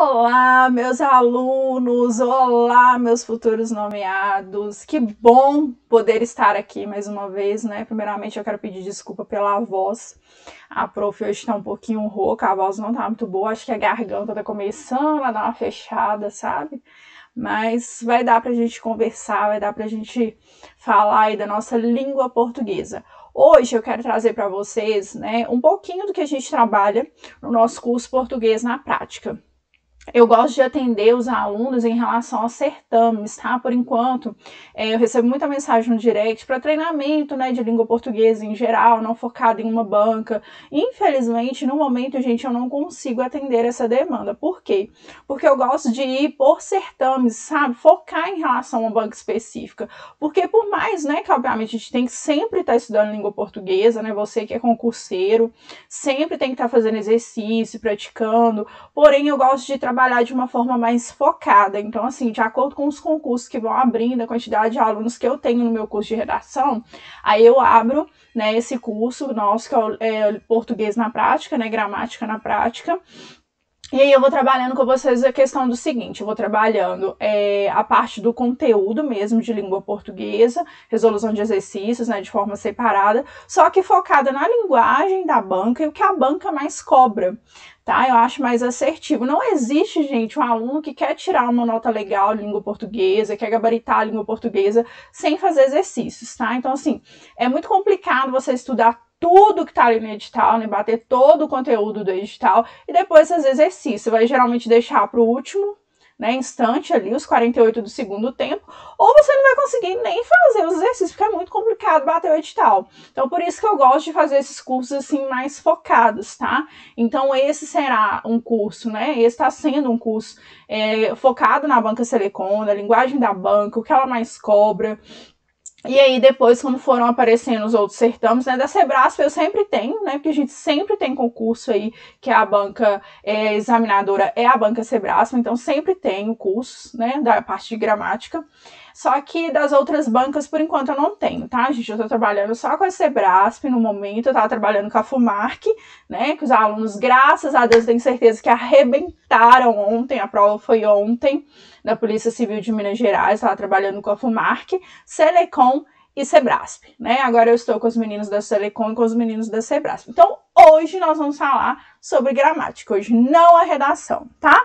Olá, meus alunos! Olá, meus futuros nomeados! Que bom poder estar aqui mais uma vez, né? Primeiramente, eu quero pedir desculpa pela voz. A prof hoje tá um pouquinho rouca, a voz não tá muito boa. Acho que a garganta tá começando a dar uma fechada, sabe? Mas vai dar pra gente conversar, vai dar pra gente falar aí da nossa língua portuguesa. Hoje eu quero trazer para vocês, né, um pouquinho do que a gente trabalha no nosso curso Português na Prática. Eu gosto de atender os alunos em relação aos certames, tá? Por enquanto, eu recebo muita mensagem no direct para treinamento, né, de língua portuguesa em geral, não focado em uma banca. Infelizmente, no momento, gente, eu não consigo atender essa demanda. Por quê? Porque eu gosto de ir por certames, sabe? Focar em relação a uma banca específica. Porque por mais, né, que obviamente a gente tem que sempre estar estudando língua portuguesa, né? Você que é concurseiro, sempre tem que estar fazendo exercício, praticando. Porém, eu gosto de trabalhar de uma forma mais focada. Então, assim, de acordo com os concursos que vão abrindo, a quantidade de alunos que eu tenho no meu curso de redação, aí eu abro, né, esse curso nosso, que é Português na Prática, né, Gramática na Prática. E aí eu vou trabalhando com vocês a questão do seguinte, eu vou trabalhando a parte do conteúdo mesmo de língua portuguesa, resolução de exercícios, né, de forma separada, só que focada na linguagem da banca e o que a banca mais cobra, tá? Eu acho mais assertivo. Não existe, gente, um aluno que quer tirar uma nota legal de língua portuguesa, quer gabaritar a língua portuguesa sem fazer exercícios, tá? Então, assim, é muito complicado você estudar tudo que tá ali no edital, né, bater todo o conteúdo do edital e depois fazer exercício. Você vai geralmente deixar para o último, né, instante ali, os 48 do segundo tempo, ou você não vai conseguir nem fazer os exercícios, porque é muito complicado bater o edital. Então, por isso que eu gosto de fazer esses cursos, assim, mais focados, tá? Então, esse será um curso, né, esse está sendo um curso focado na banca Selecom, na linguagem da banca, o que ela mais cobra. E aí, depois, quando foram aparecendo os outros certames, né, da Sebrasp eu sempre tenho, né, porque a gente sempre tem concurso aí, que é a banca examinadora, é a banca Sebrasp, então sempre tenho cursos, né, da parte de gramática. Só que das outras bancas, por enquanto, eu não tenho, tá, gente? Eu tô trabalhando só com a Sebrasp no momento, eu tava trabalhando com a FUMARC, né, que os alunos, graças a Deus, tenho certeza que arrebentaram ontem, a prova foi ontem, da Polícia Civil de Minas Gerais, estava trabalhando com a FUMARC, Selecom e Sebrasp, né? Agora eu estou com os meninos da Selecom e com os meninos da Sebrasp. Então, hoje nós vamos falar sobre gramática, hoje não a redação, tá?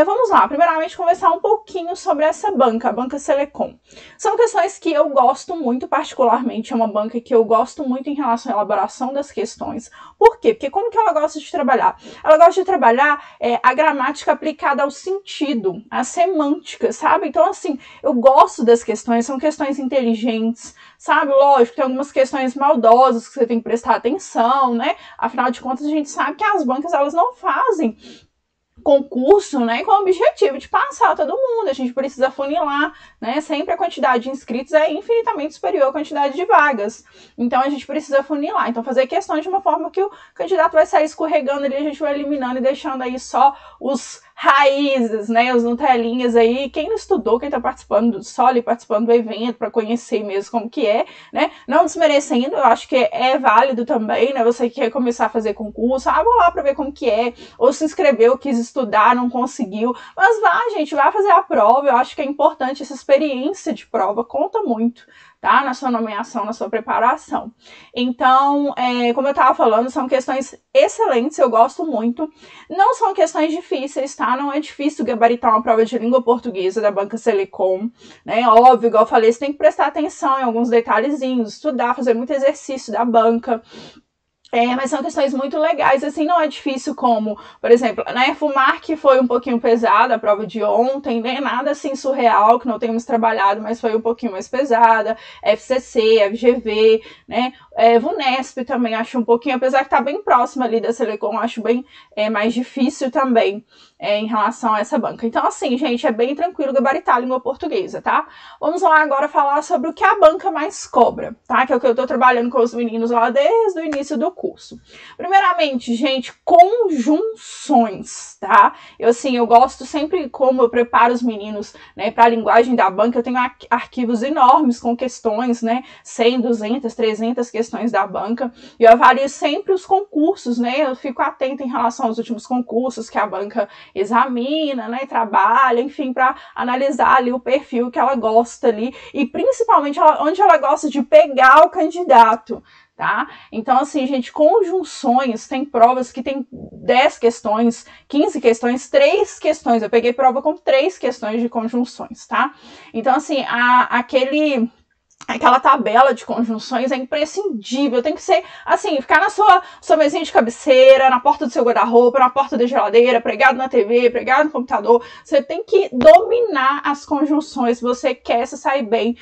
Vamos lá, primeiramente conversar um pouquinho sobre essa banca, a banca Selecom. São questões que eu gosto muito, particularmente, é uma banca que eu gosto muito em relação à elaboração das questões. Por quê? Porque como que ela gosta de trabalhar? Ela gosta de trabalhar a gramática aplicada ao sentido, à semântica, sabe? Então, assim, eu gosto das questões, são questões inteligentes, sabe? Lógico, tem algumas questões maldosas que você tem que prestar atenção, né? Afinal de contas, a gente sabe que as bancas, elas não fazem concurso, né, com o objetivo de passar todo mundo. A gente precisa funilar, né, sempre a quantidade de inscritos é infinitamente superior à quantidade de vagas. Então, a gente precisa funilar. Então, fazer questões de uma forma que o candidato vai sair escorregando ali, a gente vai eliminando e deixando aí só os raízes, né, os Nutelinhas aí, quem não estudou, quem tá participando só ali, participando do evento, para conhecer mesmo como que é, né, não desmerecendo, eu acho que é válido também, né, você quer começar a fazer concurso, vou lá para ver como que é, ou se inscreveu, quis estudar, não conseguiu, mas vá, gente, vá fazer a prova, eu acho que é importante essa experiência de prova, conta muito, tá? Na sua nomeação, na sua preparação. Então, como eu estava falando, são questões excelentes, eu gosto muito. Não são questões difíceis, tá? Não é difícil gabaritar uma prova de língua portuguesa da banca Selecom, né? Óbvio, igual eu falei, você tem que prestar atenção em alguns detalhezinhos, estudar, fazer muito exercício da banca. Mas são questões muito legais, assim, não é difícil como, por exemplo, né, FUMARC foi um pouquinho pesada, a prova de ontem, né, nada assim surreal, que não tenhamos trabalhado, mas foi um pouquinho mais pesada, FCC, FGV, né, VUNESP também acho um pouquinho, apesar que tá bem próxima ali da Selecom, acho bem mais difícil também em relação a essa banca. Então, assim, gente, é bem tranquilo gabaritar a língua portuguesa, tá? Vamos lá agora falar sobre o que a banca mais cobra, tá? Que é o que eu tô trabalhando com os meninos lá desde o início do curso. curso. Primeiramente, gente, conjunções, tá? Eu gosto sempre, como eu preparo os meninos, né, para a linguagem da banca, eu tenho arquivos enormes com questões, né, 100, 200, 300 questões da banca, e eu avalio sempre os concursos, né, eu fico atenta em relação aos últimos concursos que a banca examina, né, trabalha, enfim, para analisar ali o perfil que ela gosta ali, e principalmente onde ela gosta de pegar o candidato. Tá? Então, assim, gente, conjunções, tem provas que tem 10 questões, 15 questões, 3 questões. Eu peguei prova com 3 questões de conjunções, tá? Então, assim, aquela tabela de conjunções é imprescindível, tem que ser, assim, ficar na sua mesinha de cabeceira, na porta do seu guarda-roupa, na porta da geladeira, pregado na TV, pregado no computador. Você tem que dominar as conjunções se você quer se sair bem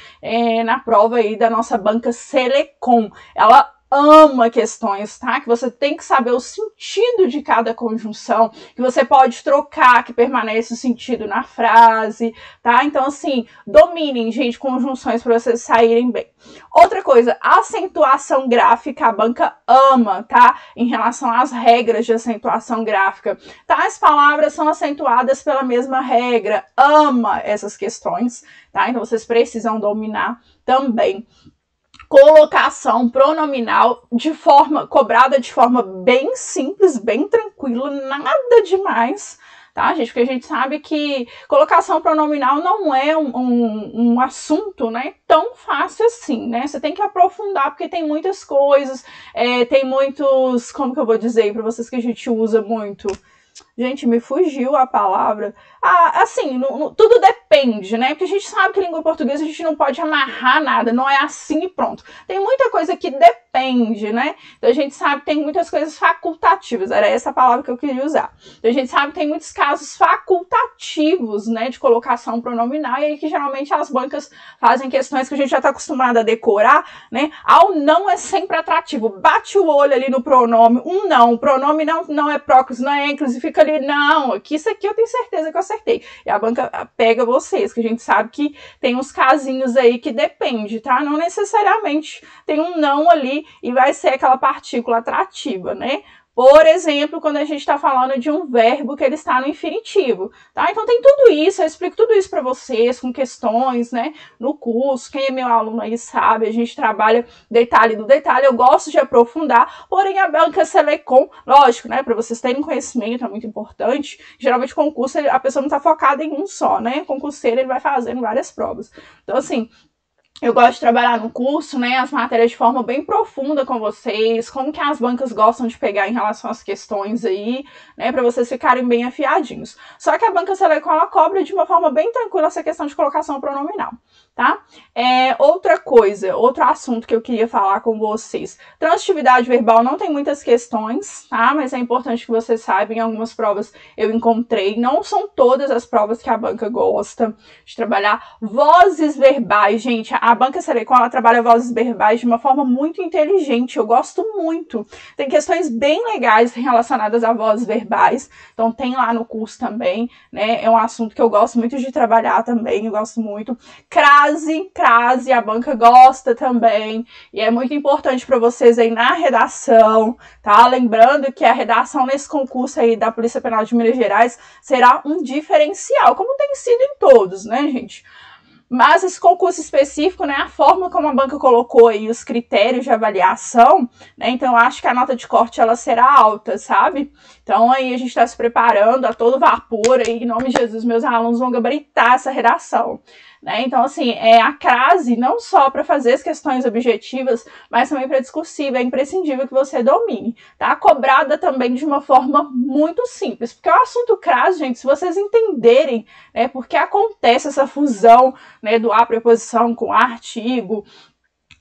na prova aí da nossa banca Selecom. Ela ama questões, tá? Que você tem que saber o sentido de cada conjunção, que você pode trocar, que permanece o sentido na frase, tá? Então, assim, dominem, gente, conjunções para vocês saírem bem. Outra coisa, acentuação gráfica, a banca ama, tá? Em relação às regras de acentuação gráfica. Tais palavras são acentuadas pela mesma regra, ama essas questões, tá? Então, vocês precisam dominar também. Colocação pronominal cobrada de forma bem simples, bem tranquila, nada demais, tá, gente? Porque a gente sabe que colocação pronominal não é um assunto, né, tão fácil assim, né? Você tem que aprofundar, porque tem muitas coisas, tem muitos, como que eu vou dizer para vocês que a gente usa muito? Gente, me fugiu a palavra. Assim, tudo depende, né? Porque a gente sabe que língua portuguesa a gente não pode amarrar nada, não é assim e pronto. Tem muita coisa que depende, né? Então a gente sabe que tem muitas coisas facultativas, era essa a palavra que eu queria usar. Então a gente sabe que tem muitos casos facultativos, né, de colocação pronominal, e aí que geralmente as bancas fazem questões que a gente já está acostumado a decorar, né? O não é sempre atrativo. Bate o olho ali no pronome, não, o pronome não é prócris, não é enclis, e fica ali, não, isso aqui eu tenho certeza que eu acertei. E a banca pega vocês, que a gente sabe que tem uns casinhos aí que depende, tá? Não necessariamente tem um não ali e vai ser aquela partícula atrativa, né? Por exemplo, quando a gente está falando de um verbo que ele está no infinitivo, tá? Então tem tudo isso, eu explico tudo isso para vocês com questões, né, no curso. Quem é meu aluno aí sabe, a gente trabalha detalhe do detalhe, eu gosto de aprofundar, porém a banca Selecom, lógico, né, para vocês terem conhecimento, é muito importante. Geralmente concurso, a pessoa não está focada em um só, né? Concurseiro, ele vai fazendo várias provas. Então, assim, eu gosto de trabalhar no curso, né, as matérias de forma bem profunda com vocês, como que as bancas gostam de pegar em relação às questões aí, né, para vocês ficarem bem afiadinhos. Só que a banca Selecom, ela cobra de uma forma bem tranquila essa questão de colocação pronominal, tá? Outra coisa, outro assunto que eu queria falar com vocês. Transitividade verbal não tem muitas questões, tá? Mas é importante que vocês saibam, em algumas provas eu encontrei, não são todas as provas que a banca gosta de trabalhar. Vozes verbais, gente, a banca Selecom, ela trabalha vozes verbais de uma forma muito inteligente, eu gosto muito. Tem questões bem legais relacionadas a vozes verbais, então tem lá no curso também, né? É um assunto que eu gosto muito de trabalhar também, eu gosto muito. Crase, a banca gosta também, e é muito importante para vocês aí na redação, tá? Lembrando que a redação nesse concurso aí da Polícia Penal de Minas Gerais será um diferencial, como tem sido em todos, né, gente? Mas esse concurso específico, né, a forma como a banca colocou aí os critérios de avaliação, né, então eu acho que a nota de corte ela será alta, sabe? Então aí a gente está se preparando a todo vapor aí, em nome de Jesus, meus alunos vão gabaritar essa redação, né? Então, assim, a crase, não só para fazer as questões objetivas, mas também para discursiva, é imprescindível que você domine, tá? Cobrada também de uma forma muito simples, porque o assunto crase, gente, se vocês entenderem, né, porque acontece essa fusão, né, do a preposição com artigo,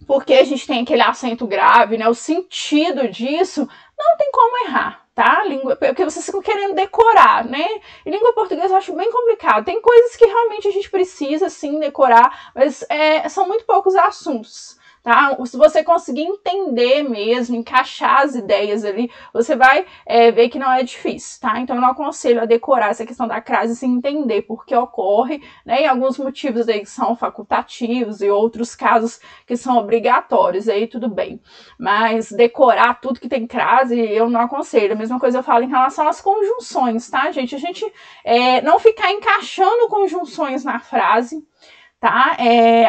porque a gente tem aquele acento grave, né, o sentido disso, não tem como errar, tá? Porque vocês ficam querendo decorar, né? E língua portuguesa eu acho bem complicado. Tem coisas que realmente a gente precisa, sim, decorar, mas são muito poucos assuntos, tá? Se você conseguir entender mesmo, encaixar as ideias ali, você vai ver que não é difícil, tá? Então eu não aconselho a decorar essa questão da crase sem entender por que ocorre, né? E alguns motivos aí que são facultativos e outros casos que são obrigatórios, aí tudo bem. Mas decorar tudo que tem crase, eu não aconselho. A mesma coisa eu falo em relação às conjunções, tá, gente? A gente não ficar encaixando conjunções na frase, tá?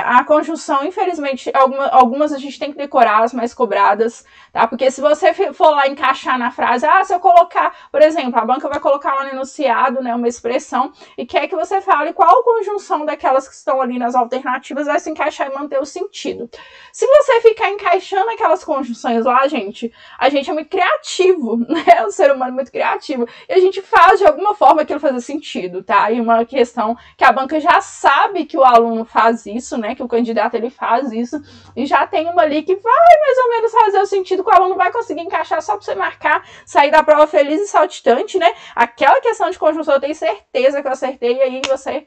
A conjunção, infelizmente, algumas a gente tem que decorar, as mais cobradas, tá? Porque se você for lá encaixar na frase, se eu colocar, por exemplo, a banca vai colocar lá no enunciado, né, uma expressão, e quer que você fale qual conjunção daquelas que estão ali nas alternativas vai se encaixar e manter o sentido. Se você ficar encaixando aquelas conjunções lá, gente, a gente é muito criativo, né? O ser humano é muito criativo, e a gente faz de alguma forma aquilo fazer sentido, tá? E uma questão que a banca já sabe que o aluno faz isso, né, que o candidato ele faz isso, e já tem uma ali que vai mais ou menos fazer o sentido que o aluno vai conseguir encaixar só para você marcar, sair da prova feliz e saltitante, né? Aquela questão de conjunção eu tenho certeza que eu acertei, e aí você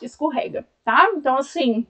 escorrega, tá? Então, assim,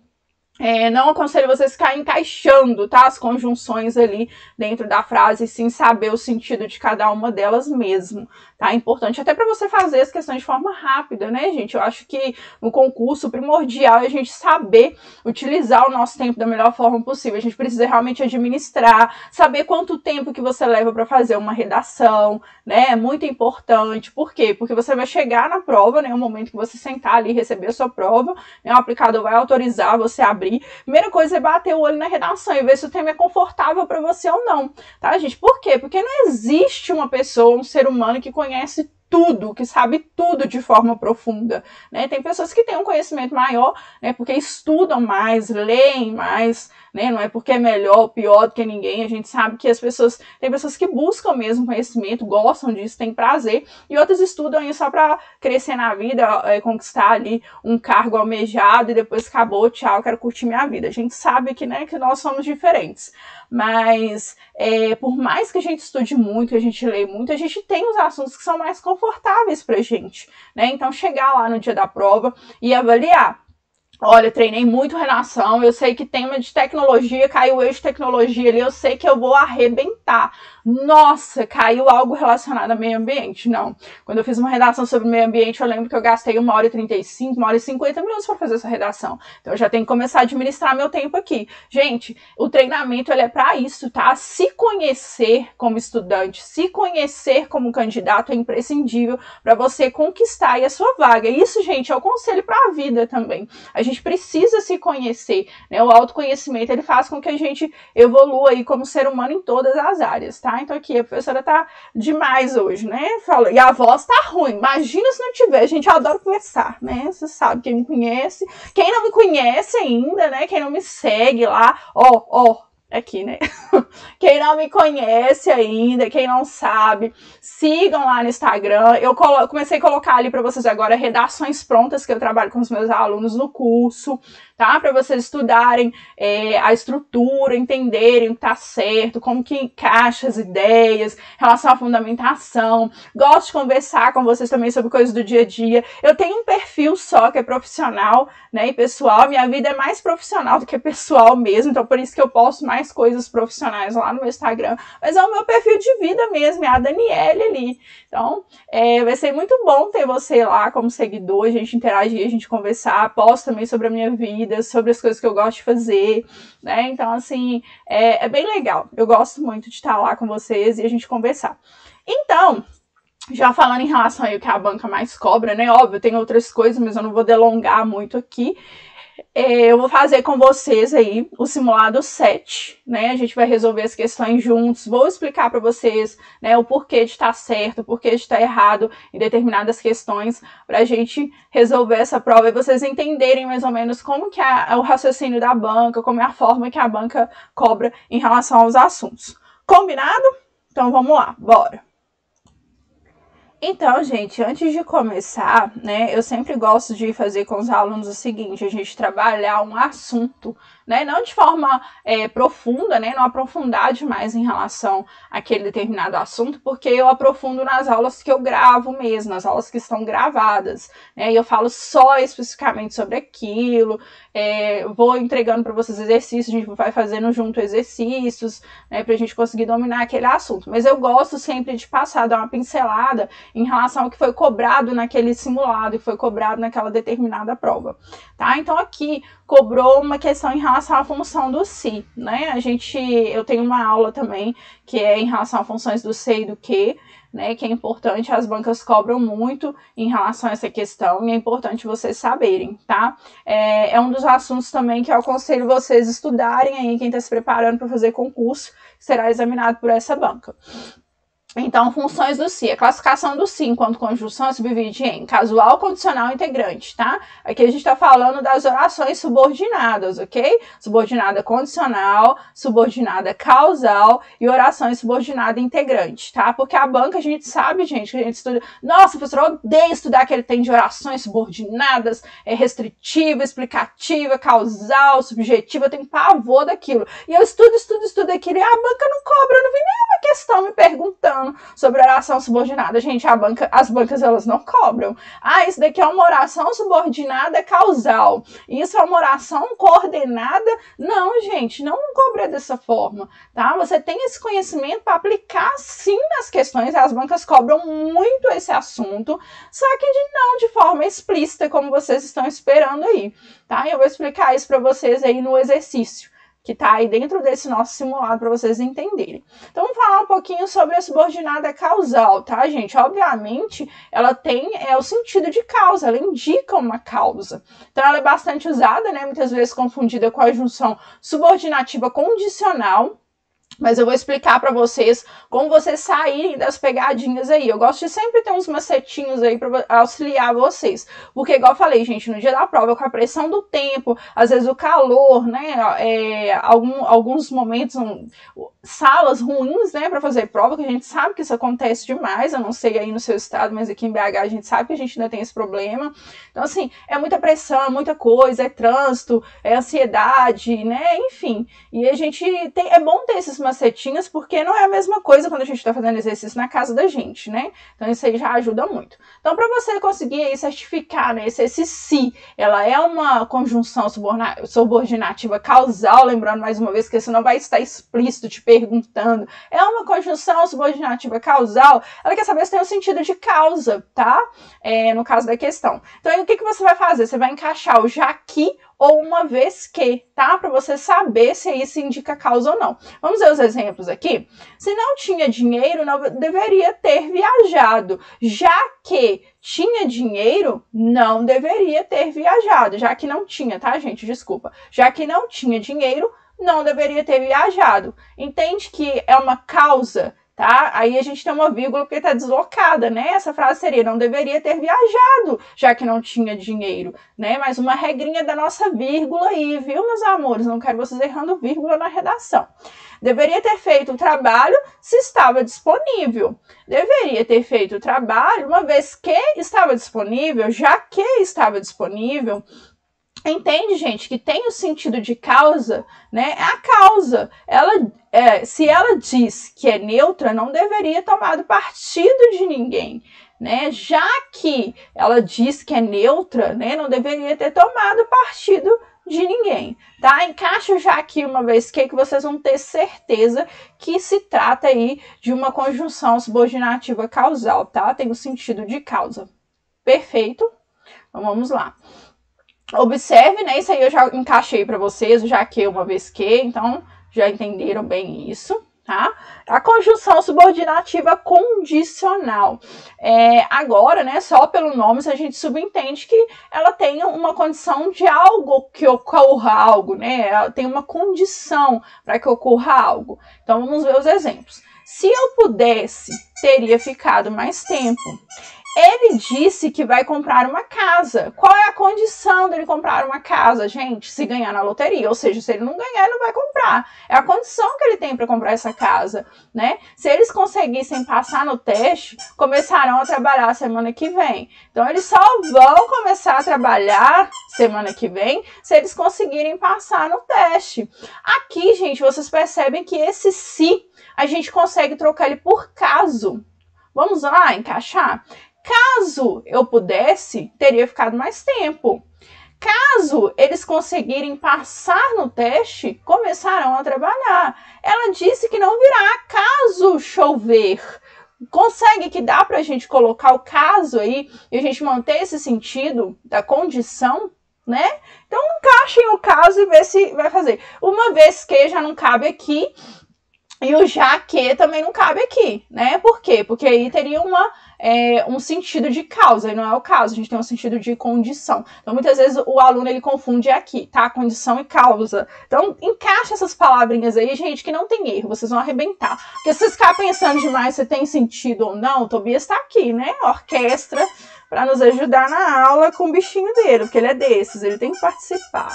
não aconselho vocês ficarem encaixando, tá, as conjunções ali dentro da frase, sem saber o sentido de cada uma delas mesmo, tá? É importante até para você fazer as questões de forma rápida, né, gente? Eu acho que no concurso o primordial é a gente saber utilizar o nosso tempo da melhor forma possível. A gente precisa realmente administrar, saber quanto tempo que você leva para fazer uma redação, né? É muito importante. Por quê? Porque você vai chegar na prova, né, no momento que você sentar ali e receber a sua prova, né, o aplicador vai autorizar você a abrir. Primeira coisa é bater o olho na redação e ver se o tema é confortável para você ou não, tá, gente? Por quê? Porque não existe uma pessoa, um ser humano que conhece tudo, que sabe tudo de forma profunda, né? Tem pessoas que têm um conhecimento maior, né, porque estudam mais, leem mais, né? Não é porque é melhor ou pior do que ninguém, a gente sabe que tem pessoas que buscam mesmo conhecimento, gostam disso, têm prazer, e outras estudam isso só para crescer na vida, conquistar ali um cargo almejado e depois acabou, tchau, quero curtir minha vida. A gente sabe que, né, que nós somos diferentes, mas por mais que a gente estude muito, que a gente leia muito, a gente tem os assuntos que são mais confortáveis pra gente, né? Então chegar lá no dia da prova e avaliar. Olha, treinei muito redação, eu sei que tema de tecnologia, caiu o eixo de tecnologia ali, eu sei que eu vou arrebentar. Nossa, caiu algo relacionado ao meio ambiente. Não. Quando eu fiz uma redação sobre meio ambiente, eu lembro que eu gastei 1h35, 1h50 minutos para fazer essa redação. Então eu já tenho que começar a administrar meu tempo aqui. Gente, o treinamento ele é para isso, tá? Se conhecer como estudante, se conhecer como candidato é imprescindível para você conquistar aí a sua vaga. Isso, gente, é o conselho para a vida também. A gente precisa se conhecer, né? O autoconhecimento, ele faz com que a gente evolua aí como ser humano em todas as áreas, tá? Então aqui a professora tá demais hoje, né? E a voz tá ruim, imagina se não tiver, gente, eu adoro conversar, né? Você sabe, quem me conhece, quem não me conhece ainda, né? Quem não me segue lá, aqui, né? Quem não me conhece ainda, quem não sabe, sigam lá no Instagram. Eu comecei a colocar ali para vocês agora redações prontas que eu trabalho com os meus alunos no curso, tá? Para vocês estudarem a estrutura, entenderem o que tá certo, como que encaixa as ideias, em relação à fundamentação. Gosto de conversar com vocês também sobre coisas do dia a dia. Eu tenho um perfil só que é profissional, né, e pessoal. Minha vida é mais profissional do que pessoal mesmo, então por isso que eu posto mais coisas profissionais lá no meu Instagram, mas é o meu perfil de vida mesmo, é a Daniele ali. Então, vai ser muito bom ter você lá como seguidor, a gente interagir, a gente conversar, posto também sobre a minha vida, sobre as coisas que eu gosto de fazer, né? Então, assim, é bem legal. Eu gosto muito de estar lá com vocês e a gente conversar. Então, já falando em relação aí ao que a banca mais cobra, né? Óbvio, tem outras coisas, mas eu não vou delongar muito aqui. Eu vou fazer com vocês aí o simulado 7, né? A gente vai resolver as questões juntos, vou explicar para vocês, né, o porquê de estar certo, o porquê de estar errado em determinadas questões, para a gente resolver essa prova e vocês entenderem mais ou menos como que é o raciocínio da banca, como é a forma que a banca cobra em relação aos assuntos. Combinado? Então vamos lá, bora! Então, gente, antes de começar, né, eu sempre gosto de fazer com os alunos o seguinte, a gente trabalhar um assunto, né, não de forma profunda, né, não aprofundar demais em relação àquele determinado assunto, porque eu aprofundo nas aulas que eu gravo mesmo, nas aulas que estão gravadas, né, e eu falo só especificamente sobre aquilo, vou entregando para vocês exercícios, a gente vai fazendo junto exercícios, né, pra gente conseguir dominar aquele assunto, mas eu gosto sempre de passar, dar uma pincelada em relação ao que foi cobrado naquele simulado, que foi cobrado naquela determinada prova, tá? Então aqui cobrou uma questão em relação à função do se, né? Eu tenho uma aula também que é em relação a funções do se e do que, né, que é importante, as bancas cobram muito em relação a essa questão e é importante vocês saberem, tá? É um dos assuntos também que eu aconselho vocês estudarem aí, quem está se preparando para fazer concurso, será examinado por essa banca. Então, funções do se. A classificação do se enquanto conjunção se divide em casual, condicional e integrante, tá? Aqui a gente está falando das orações subordinadas, ok? Subordinada condicional, subordinada causal e orações subordinada integrante, tá? Porque a banca a gente sabe, gente, que a gente estuda... Nossa, professor, eu odeio estudar aquele tem de orações subordinadas, restritiva, explicativa, causal, subjetiva, eu tenho pavor daquilo. E eu estudo aquilo e a banca não cobra, eu não vi nenhuma questão me perguntando sobre oração subordinada. Gente, as bancas elas não cobram. Ah, isso daqui é uma oração subordinada causal. Isso é uma oração coordenada. Não, gente, não cobra dessa forma, tá? Você tem esse conhecimento para aplicar sim nas questões, e as bancas cobram muito esse assunto, só que não de forma explícita, como vocês estão esperando aí, tá? Eu vou explicar isso para vocês aí no exercício que está aí dentro desse nosso simulado para vocês entenderem. Então, vamos falar um pouquinho sobre a subordinada causal, tá, gente? Obviamente, ela tem o sentido de causa, ela indica uma causa. Então, ela é bastante usada, né? Muitas vezes confundida com a junção subordinativa condicional, mas eu vou explicar para vocês como vocês saírem das pegadinhas aí. Eu gosto de sempre ter uns macetinhos aí para auxiliar vocês. Porque, igual eu falei, gente, no dia da prova, com a pressão do tempo, às vezes o calor, né? Alguns momentos, salas ruins, né, para fazer prova, que a gente sabe que isso acontece demais. Eu não sei aí no seu estado, mas aqui em BH a gente sabe que a gente ainda tem esse problema. Então, assim, é muita pressão, é muita coisa, é trânsito, é ansiedade, né? Enfim. E a gente é bom ter esses macetinhos, porque não é a mesma coisa quando a gente está fazendo exercício na casa da gente, né? Então isso aí já ajuda muito. Então, para você conseguir aí certificar, né, esse se, ela é uma conjunção subordinativa causal, lembrando mais uma vez que isso não vai estar explícito te perguntando, é uma conjunção subordinativa causal, ela quer saber se tem um sentido de causa, tá? No caso da questão. Então, aí, o que você vai fazer? Você vai encaixar o já que ou uma vez que, tá? Para você saber se isso indica causa ou não. Vamos ver os exemplos aqui. Se não tinha dinheiro, não deveria ter viajado. Já que tinha dinheiro, não deveria ter viajado. Já que não tinha, tá, gente? Desculpa. Já que não tinha dinheiro, não deveria ter viajado. Entende que é uma causa, tá? Aí a gente tem uma vírgula porque está deslocada, né? Essa frase seria, não deveria ter viajado, já que não tinha dinheiro, né? Mas uma regrinha da nossa vírgula aí, viu, meus amores? Não quero vocês errando vírgula na redação. Deveria ter feito o trabalho se estava disponível. Deveria ter feito o trabalho uma vez que estava disponível, já que estava disponível. Entende, gente, que tem o sentido de causa, né? É a causa. Se ela diz que é neutra, não deveria tomar partido de ninguém, né? Já que ela diz que é neutra, né? Não deveria ter tomado partido de ninguém, tá? Encaixa já aqui uma vez que vocês vão ter certeza que se trata aí de uma conjunção subordinativa causal, tá? Tem o sentido de causa. Perfeito? Então, vamos lá. Observe, né? Isso aí eu já encaixei para vocês, já que uma vez que, então já entenderam bem isso, tá? A conjunção subordinativa condicional. Agora, né, só pelo nome, a gente subentende que ela tem uma condição de algo que ocorra algo, né? Ela tem uma condição para que ocorra algo. Então, vamos ver os exemplos. Se eu pudesse, teria ficado mais tempo. Ele disse que vai comprar uma casa. Qual é a condição dele comprar uma casa, gente? Se ganhar na loteria. Ou seja, se ele não ganhar, ele não vai comprar. É a condição que ele tem para comprar essa casa, né? Se eles conseguissem passar no teste, começarão a trabalhar semana que vem. Então, eles só vão começar a trabalhar semana que vem se eles conseguirem passar no teste. Aqui, gente, vocês percebem que esse se, a gente consegue trocar ele por caso. Vamos lá encaixar? Caso eu pudesse, teria ficado mais tempo. Caso eles conseguirem passar no teste, começarão a trabalhar. Ela disse que não virá caso chover. Consegue que dá para a gente colocar o caso aí e a gente manter esse sentido da condição, né? Então encaixem o caso e vê se vai fazer. Uma vez que já não cabe aqui, e o já que também não cabe aqui, né? Por quê? Porque aí teria um sentido de causa, e não é o caso, a gente tem um sentido de condição. Então, muitas vezes, o aluno, ele confunde aqui, tá? Condição e causa. Então, encaixa essas palavrinhas aí, gente, que não tem erro, vocês vão arrebentar. Porque se vocês ficarem pensando demais se tem sentido ou não, o Tobias tá aqui, né? Orquestra, para nos ajudar na aula com o bichinho dele, porque ele é desses, ele tem que participar.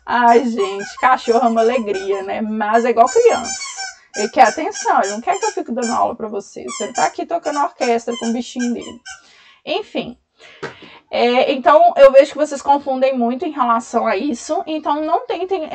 Ai, gente, cachorro é uma alegria, né? Mas é igual criança. Ele quer atenção, ele não quer que eu fique dando aula pra vocês. Ele tá aqui tocando orquestra com o bichinho dele. Enfim. Então, eu vejo que vocês confundem muito em relação a isso. Então, não tentem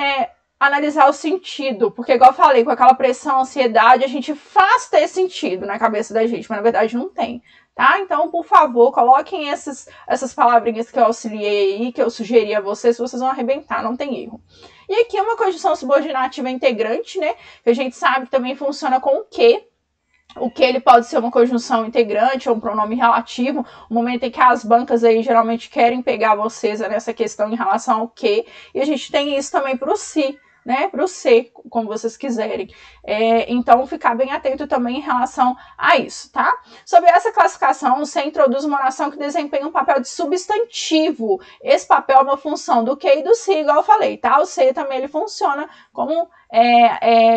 analisar o sentido. Porque, igual eu falei, com aquela pressão, ansiedade, a gente faz ter sentido na cabeça da gente, mas na verdade não tem. Tá? Então, por favor, coloquem essas palavrinhas que eu auxiliei aí, que eu sugeri a vocês vão arrebentar, não tem erro. E aqui é uma conjunção subordinativa integrante, né? Que a gente sabe que também funciona com o que. O que ele pode ser uma conjunção integrante ou um pronome relativo, o momento em que as bancas aí geralmente querem pegar vocês nessa questão em relação ao que. E a gente tem isso também para o se. Né, para o ser, como vocês quiserem. Então, ficar bem atento também em relação a isso, tá? Sobre essa classificação, você introduz uma oração que desempenha um papel de substantivo. Esse papel é uma função do que e do se, igual eu falei, tá? O se também ele funciona como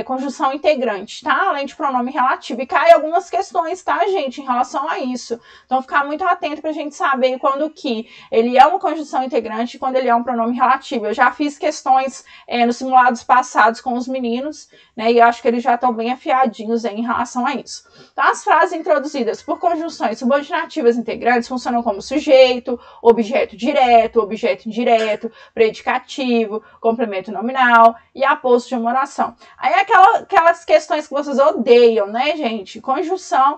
conjunção integrante, tá? Além de pronome relativo. E cai algumas questões, tá, gente, em relação a isso. Então, ficar muito atento pra gente saber quando que ele é uma conjunção integrante e quando ele é um pronome relativo. Eu já fiz questões nos simulados passados com os meninos, né? E eu acho que eles já estão bem afiadinhos aí em relação a isso. Então, as frases introduzidas por conjunções subordinativas integrantes funcionam como sujeito, objeto direto, objeto indireto, predicativo, complemento nominal e aposto de uma oração. Aí aquelas questões que vocês odeiam, né, gente? Conjunção,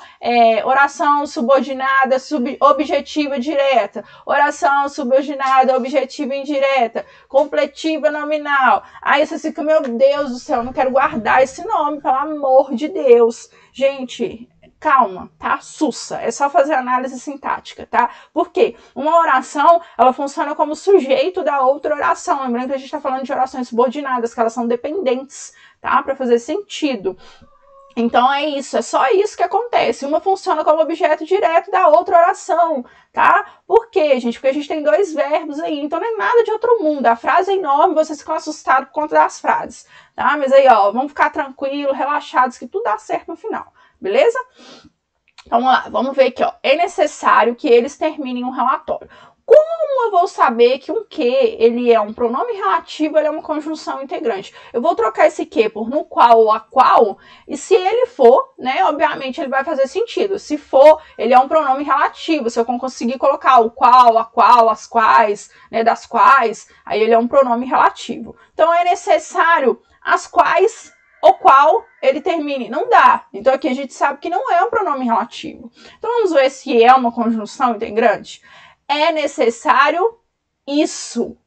oração subordinada, objetiva direta, oração subordinada, objetiva indireta, completiva nominal. Aí você fica, meu Deus do céu, eu não quero guardar esse nome, pelo amor de Deus. Gente, calma, tá? Sussa. É só fazer análise sintática, tá? Por quê? Uma oração, ela funciona como sujeito da outra oração. Lembrando que a gente tá falando de orações subordinadas, que elas são dependentes, tá? Para fazer sentido. Então é isso, é só isso que acontece. Uma funciona como objeto direto da outra oração, tá? Por quê, gente? Porque a gente tem dois verbos aí, então não é nada de outro mundo. A frase é enorme, vocês ficam assustados por conta das frases, tá? Mas aí, ó, vamos ficar tranquilos, relaxados, que tudo dá certo no final, beleza? Então, vamos lá, vamos ver aqui, ó. É necessário que eles terminem um relatório. Como eu vou saber que um que ele é um pronome relativo, ele é uma conjunção integrante? Eu vou trocar esse que por no qual ou a qual, e se ele for, né, obviamente ele vai fazer sentido. Se for, ele é um pronome relativo. Se eu conseguir colocar o qual, a qual, as quais, né, das quais, aí ele é um pronome relativo. Então é necessário as quais, o qual ele termine. Não dá. Então aqui a gente sabe que não é um pronome relativo. Então vamos ver se é uma conjunção integrante. É necessário isso.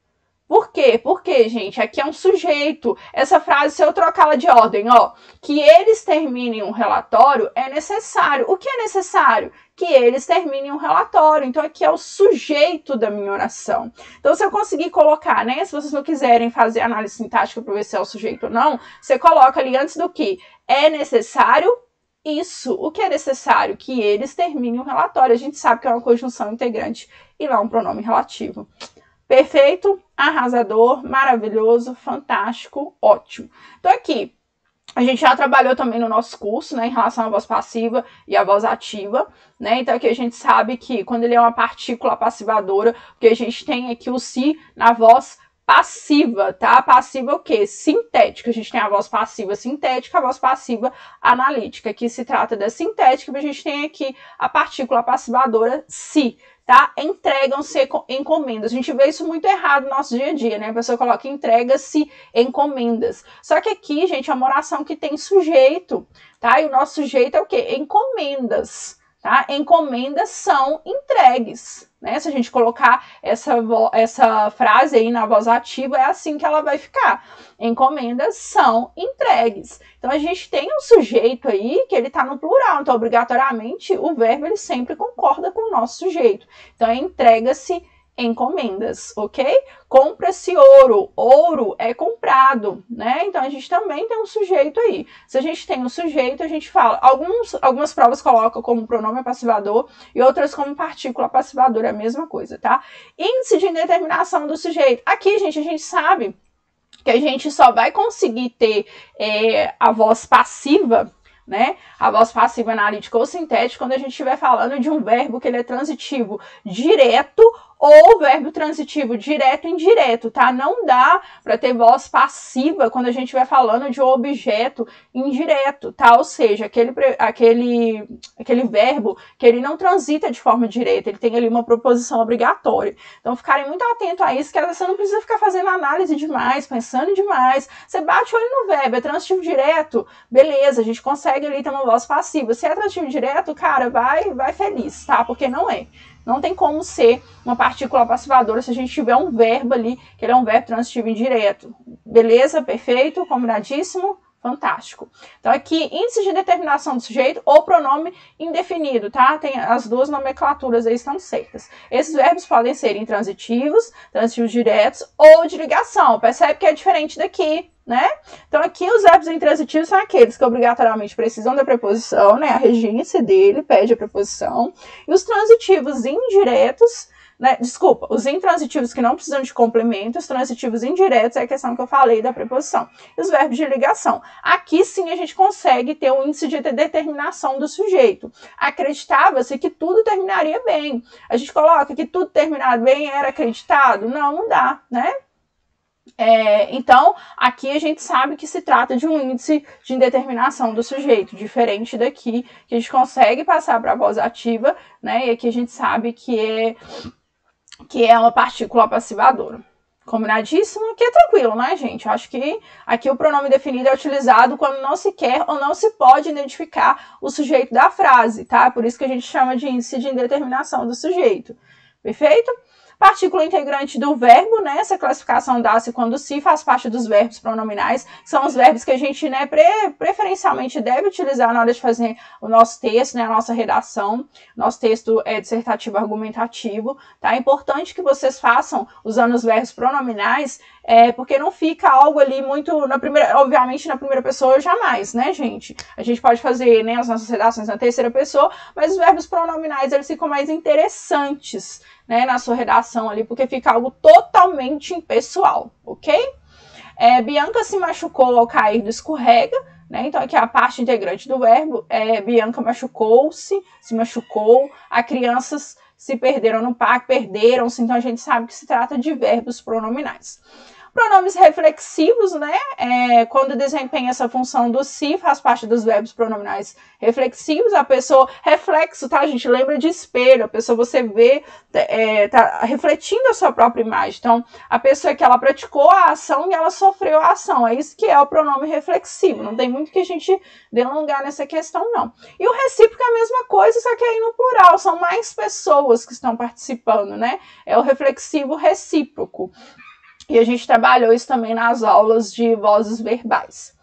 Por quê? Porque, gente, aqui é um sujeito. Essa frase, se eu trocá-la de ordem, ó, que eles terminem um relatório, é necessário. O que é necessário? Que eles terminem um relatório. Então, aqui é o sujeito da minha oração. Então, se eu conseguir colocar, né, se vocês não quiserem fazer análise sintática para ver se é o sujeito ou não, você coloca ali antes do que é necessário isso. O que é necessário? Que eles terminem um relatório. A gente sabe que é uma conjunção integrante e não um pronome relativo. Perfeito, arrasador, maravilhoso, fantástico, ótimo. Então aqui, A gente já trabalhou também no nosso curso, né, em relação à voz passiva e à voz ativa, né? Então aqui a gente sabe que quando ele é uma partícula passivadora, porque a gente tem aqui o si na voz passiva, tá? Passiva o quê? Sintética. A gente tem a voz passiva sintética, a voz passiva analítica. Aqui se trata da sintética, a gente tem aqui a partícula passivadora si. Tá? Entregam-se encomendas. A gente vê isso muito errado no nosso dia a dia, né? A pessoa coloca entrega-se encomendas. Só que aqui, gente, é uma oração que tem sujeito, tá? E o nosso sujeito é o quê? Encomendas, tá? Encomendas são entregues, né? Se a gente colocar essa frase aí na voz ativa, é assim que ela vai ficar. Encomendas são entregues. Então, a gente tem um sujeito aí que ele tá no plural. Então, obrigatoriamente, o verbo, ele sempre concorda com o nosso sujeito. Então, entrega-se encomendas, ok? Compra-se ouro. Ouro é comprado, né? Então, a gente também tem um sujeito aí. Se a gente tem um sujeito, a gente fala... Algumas provas colocam como pronome passivador e outras como partícula passivadora. É a mesma coisa, tá? Índice de indeterminação do sujeito. Aqui, gente, a gente sabe que a gente só vai conseguir ter a voz passiva, né? A voz passiva analítica ou sintética quando a gente estiver falando de um verbo que ele é transitivo direto ou verbo transitivo direto e indireto, tá? Não dá para ter voz passiva quando a gente estiver falando de um objeto indireto, tá? Ou seja, aquele verbo que ele não transita de forma direta, ele tem ali uma proposição obrigatória. Então, ficarem muito atentos a isso, que você não precisa ficar fazendo análise demais, pensando demais. Você bate o olho no verbo, é transitivo direto, beleza, a gente consegue ali ter uma voz passiva. Se é transitivo direto, cara, vai feliz, tá? Porque não é. Não tem como ser uma partícula passivadora se a gente tiver um verbo ali, que ele é um verbo transitivo indireto. Beleza? Perfeito? Combinadíssimo? Fantástico. Então, aqui, índice de determinação do sujeito ou pronome indefinido, tá? Tem as duas nomenclaturas aí estão certas. Esses verbos podem ser intransitivos, transitivos diretos ou de ligação. Percebe que é diferente daqui, né? Então, aqui os verbos intransitivos são aqueles que obrigatoriamente precisam da preposição, né? A regência dele pede a preposição. E os transitivos indiretos, né? Desculpa, os intransitivos que não precisam de complemento, os transitivos indiretos é a questão que eu falei da preposição. E os verbos de ligação. Aqui sim a gente consegue ter um índice de determinação do sujeito. Acreditava-se que tudo terminaria bem. A gente coloca que tudo terminar bem era acreditado? Não dá, né? Então, aqui a gente sabe que se trata de um índice de indeterminação do sujeito, diferente daqui, que a gente consegue passar para a voz ativa, né? E aqui a gente sabe que é uma partícula passivadora. Combinadíssimo? Aqui é tranquilo, né, gente? Eu acho que aqui o pronome definido é utilizado quando não se quer ou não se pode identificar o sujeito da frase, tá? Por isso que a gente chama de índice de indeterminação do sujeito. Perfeito? Partícula integrante do verbo, né? Essa classificação dá-se quando se faz parte dos verbos pronominais, que são os verbos que a gente, né, preferencialmente deve utilizar na hora de fazer o nosso texto, né, a nossa redação. Nosso texto é dissertativo argumentativo, tá? É importante que vocês façam usando os verbos pronominais, porque não fica algo ali muito, obviamente na primeira pessoa jamais, né, gente? A gente pode fazer, né, as nossas redações na terceira pessoa, mas os verbos pronominais, eles ficam mais interessantes, né, na sua redação ali, porque fica algo totalmente impessoal, ok? Bianca se machucou ao cair do escorrega, né? Então aqui a parte integrante do verbo Bianca machucou-se, se machucou, as crianças se perderam no parque, perderam-se, então a gente sabe que se trata de verbos pronominais. Pronomes reflexivos, né? Quando desempenha essa função do se, faz parte dos verbos pronominais reflexivos. A pessoa, reflexo, tá, gente? Lembra de espelho. A pessoa, você vê, tá refletindo a sua própria imagem. Então, a pessoa que ela praticou a ação e ela sofreu a ação. É isso que é o pronome reflexivo. Não tem muito que a gente delongar nessa questão, não. E o recíproco é a mesma coisa, só que aí no plural. São mais pessoas que estão participando, né? É o reflexivo recíproco. E a gente trabalhou isso também nas aulas de vozes verbais.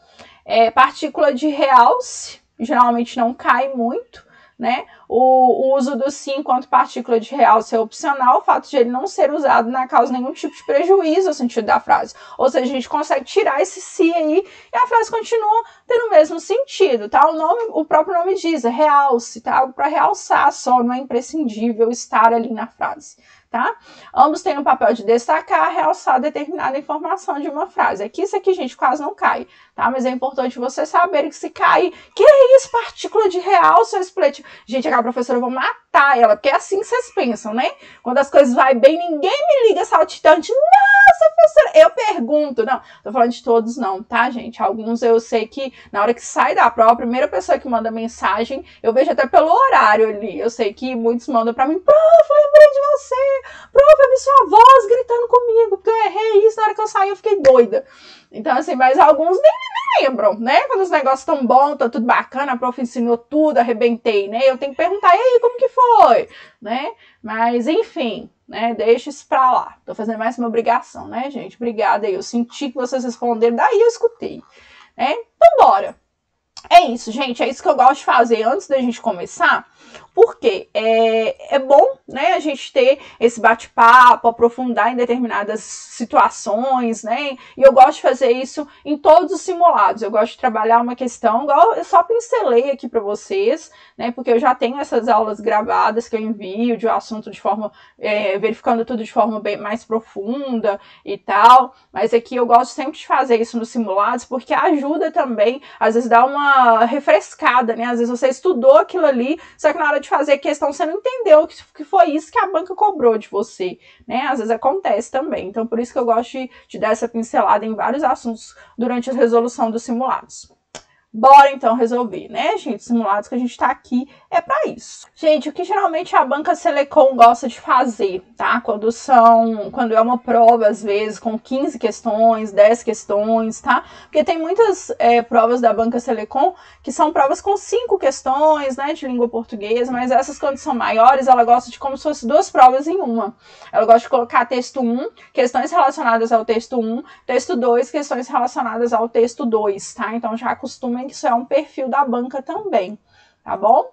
Partícula de realce, geralmente não cai muito, né? o uso do se enquanto partícula de realce é opcional, o fato de ele não ser usado não causa nenhum tipo de prejuízo ao sentido da frase. Ou seja, a gente consegue tirar esse se aí e a frase continua tendo o mesmo sentido, tá? O próprio nome diz, é realce, tá? Algo para realçar só, não é imprescindível estar ali na frase. Tá? Ambos têm o papel de destacar, realçar determinada informação de uma frase. Aqui, isso aqui, gente, quase não cai, tá? Mas é importante você saber que se cair, que é isso, partícula de realce ou expletivo? Gente, aquela professora, eu vou matar ela, porque é assim que vocês pensam, né? Quando as coisas vai bem, ninguém me liga saltitante. Nossa, professora, eu pergunto. Não, tô falando de todos não, tá, gente? Alguns eu sei que na hora que sai da prova, a primeira pessoa que manda mensagem, eu vejo até pelo horário ali. Eu sei que muitos mandam pra mim, prof, lembrei de você. Prof, eu vi sua voz gritando comigo, porque eu errei isso, na hora que eu saí eu fiquei doida. Então, assim, mas alguns nem lembram, né? Quando os negócios estão bons, tá tudo bacana, a prof ensinou tudo, arrebentei, né? Eu tenho que perguntar, e aí, como que foi? Né? Mas, enfim, né? Deixa isso pra lá. Tô fazendo mais uma obrigação, né, gente? Obrigada aí. Eu senti que vocês responderam, daí eu escutei, né? Então, bora. É isso, gente, é isso que eu gosto de fazer antes da gente começar, porque é bom, né, a gente ter esse bate-papo, aprofundar em determinadas situações, né, e eu gosto de fazer isso em todos os simulados. Eu gosto de trabalhar uma questão, igual eu só pincelei aqui para vocês, né, porque eu já tenho essas aulas gravadas que eu envio de um assunto de forma, verificando tudo de forma bem mais profunda e tal, mas aqui eu gosto sempre de fazer isso nos simulados, porque ajuda também, às vezes dá uma refrescada, né? Às vezes você estudou aquilo ali, só que na hora de fazer a questão você não entendeu que foi isso que a banca cobrou de você, né? Às vezes acontece também. Então, por isso que eu gosto de dar essa pincelada em vários assuntos durante a resolução dos simulados. Bora então resolver, né, gente? Simulados que a gente tá aqui é para isso. Gente, o que geralmente a banca Selecom gosta de fazer, tá? Quando é uma prova, às vezes, com 15 questões, 10 questões, tá? Porque tem muitas provas da banca Selecom que são provas com 5 questões, né, de língua portuguesa, mas essas, quando são maiores, ela gosta de como se fosse 2 provas em uma. Ela gosta de colocar texto 1, questões relacionadas ao texto 1, texto 2, questões relacionadas ao texto 2, tá? Então já acostumem que isso é um perfil da banca também, tá bom?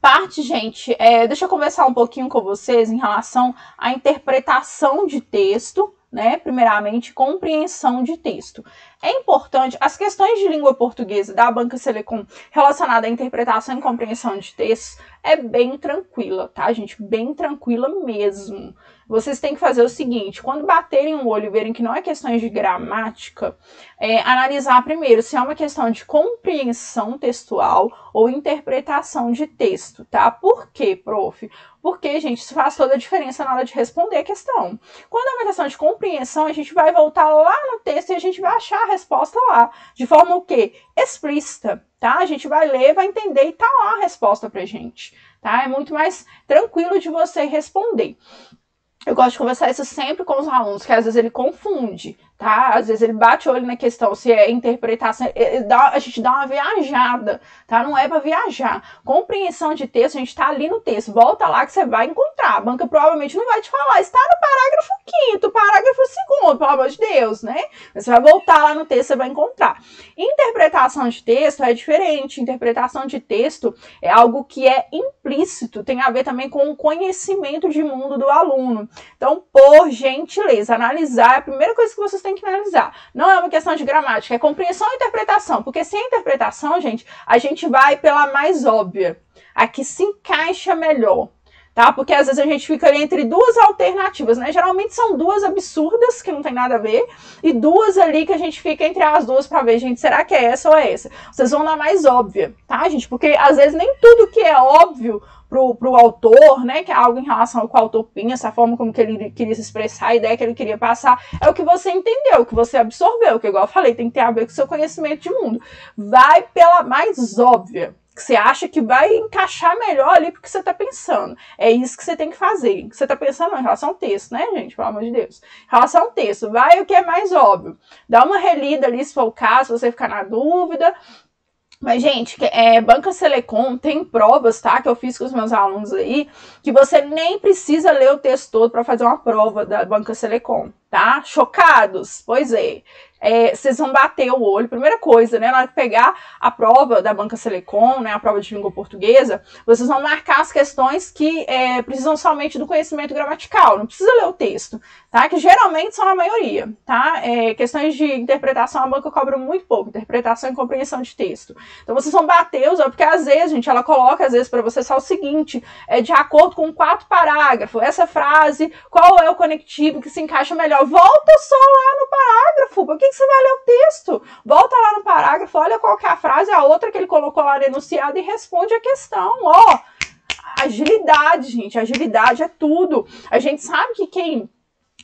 Parte, gente, deixa eu conversar um pouquinho com vocês em relação à interpretação de texto, né? Primeiramente, compreensão de texto. É importante, as questões de língua portuguesa da banca Selecom relacionada à interpretação e compreensão de texto é bem tranquila, tá, gente? Bem tranquila mesmo. Vocês têm que fazer o seguinte, quando baterem o olho e verem que não é questões de gramática, analisar primeiro se é uma questão de compreensão textual ou interpretação de texto, tá? Por quê, prof? Porque, gente, isso faz toda a diferença na hora de responder a questão. Quando é uma questão de compreensão, a gente vai voltar lá no texto e a gente vai achar a resposta lá, de forma o quê? Explícita, tá? A gente vai ler, vai entender e tá lá a resposta pra gente, tá? É muito mais tranquilo de você responder. Eu gosto de conversar isso sempre com os alunos, que às vezes ele confunde, tá? Às vezes ele bate o olho na questão, se é interpretação, a gente dá uma viajada, tá? Não é para viajar. Compreensão de texto, a gente tá ali no texto, volta lá que você vai encontrar. A banca provavelmente não vai te falar, está no parágrafo 5º, parágrafo 2º, pelo amor de Deus, né? Você vai voltar lá no texto, você vai encontrar. Interpretação de texto é diferente. Interpretação de texto é algo que é implícito, tem a ver também com o conhecimento de mundo do aluno. Então, por gentileza, analisar é a primeira coisa que vocês têm que analisar. Não é uma questão de gramática, é compreensão e interpretação. Porque sem interpretação, gente, a gente vai pela mais óbvia. A que se encaixa melhor. Tá? Porque às vezes a gente fica ali entre duas alternativas, né? Geralmente são duas absurdas, que não tem nada a ver, e duas ali que a gente fica entre as duas pra ver, gente, será que é essa ou é essa? Vocês vão na mais óbvia, tá, gente? Porque às vezes nem tudo que é óbvio pro autor, né, que é algo em relação ao que o autor pensa, a forma como que ele queria se expressar, a ideia que ele queria passar, é o que você entendeu, o que você absorveu, que igual eu falei, tem que ter a ver com o seu conhecimento de mundo. Vai pela mais óbvia, que você acha que vai encaixar melhor ali porque você está pensando. É isso que você tem que fazer. Que você está pensando em relação ao texto, né, gente? Pelo amor de Deus. Em relação ao texto, vai o que é mais óbvio. Dá uma relida ali, se for o caso, se você ficar na dúvida. Mas, gente, banca Selecom tem provas, tá? Que eu fiz com os meus alunos aí, que você nem precisa ler o texto todo para fazer uma prova da banca Selecom, tá? Chocados? Pois é. vocês vão bater o olho, primeira coisa, né, na hora de pegar a prova da Banca Selecom, né, a prova de língua portuguesa, vocês vão marcar as questões que precisam somente do conhecimento gramatical, não precisa ler o texto, tá, que geralmente são a maioria, tá, questões de interpretação a banca cobra muito pouco, interpretação e compreensão de texto, então vocês vão bater os olhos, porque às vezes, gente, ela coloca às vezes para você só o seguinte, de acordo com 4 parágrafos, essa frase, qual é o conectivo que se encaixa melhor, volta só lá no parágrafo, por que você vai ler o texto? Volta lá no parágrafo, olha qual que é a frase, a outra que ele colocou lá no enunciado e responde a questão, ó. Agilidade, gente, agilidade é tudo. A gente sabe que quem